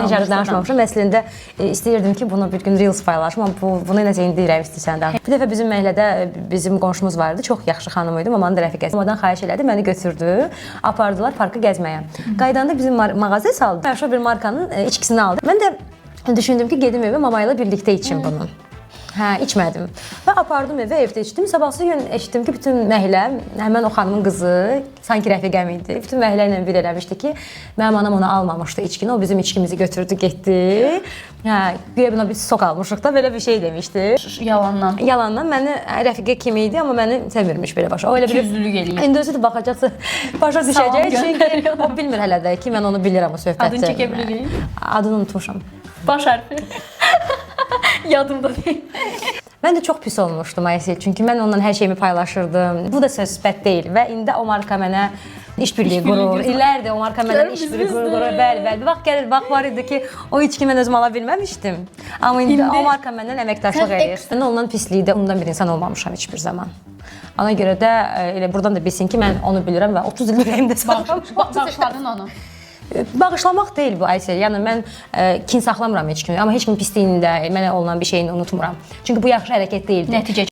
ancaq danışmamışam. Əslində istəyirdim ki, bunu bir gün Reels paylaşım, amma bunu necə indi deyirəm istəyirsən də. Bir dəfə bizim məhəllədə bizim qonşumuz vardı, çox yaxşı xanım idi, mamanın rəfiqəsi. Mamadan xahiş elədi, məni götürdü, apardılar parka gəzməyə. Qaydanda bizim mağazaya saldı. Məşhur bir markanın içkisini aldı. Mən də düşündüm ki, gedim evə mama ilə birlikdə içim bunu. Hə, içmədim. Və apardım evə, evdə içdim. Sabahsı gün eşitdim ki, bütün məhəllə, həmən o xanımın qızı, sanki rəfiqəm idi. Bütün məhəllə ilə bir eləmişdi ki, mənim anam onu almamışdı içkini, o bizim içkimizi götürdü, getdi. Hə, güya buna biz sok almışıq da, belə bir şey demişdi. Yalandan. Yalandan məni rəfiqə kimi idi, amma məni sevirmiş belə başa. O elə bir Küzlülük eləyir. İndi özü də baxacaqsa başa düşəcək. Çünki o bilmir hələ də ki, mən onu bilirəm o söhbətdə. Adını çəkə bilirik. Adını unutmuşam. Baş hərfi. Yadımda deyil. Mən də çox pis olmuşdum Aysel, çünki mən onunla hər şeyimi paylaşırdım. Bu da söhbət deyil və indi o marka mənə işbirliyi qurur. İllərdir o marka mənə işbirliyi qurur. Bəli. Vaxt gəlir, vaxt var idi ki, o içki mən özüm ala bilməmişdim. Amma indi o marka məndən əməkdaşlıq edir. Mən ondan pisliyi də ondan bir insan olmamışam heç bir zaman. Ona görə də elə buradan da bilsin ki, mən onu bilirəm və 30 il ürəyimdə saxlamışam. Bağışladın onu. Bağışlamaq deyil bu Aysel. Yəni mən kin saxlamıram heç kimi, amma heç kimin pisliyini də, mənə olunan bir şeyini unutmuram. Çünki bu yaxşı hərəkət deyildi. Nəticə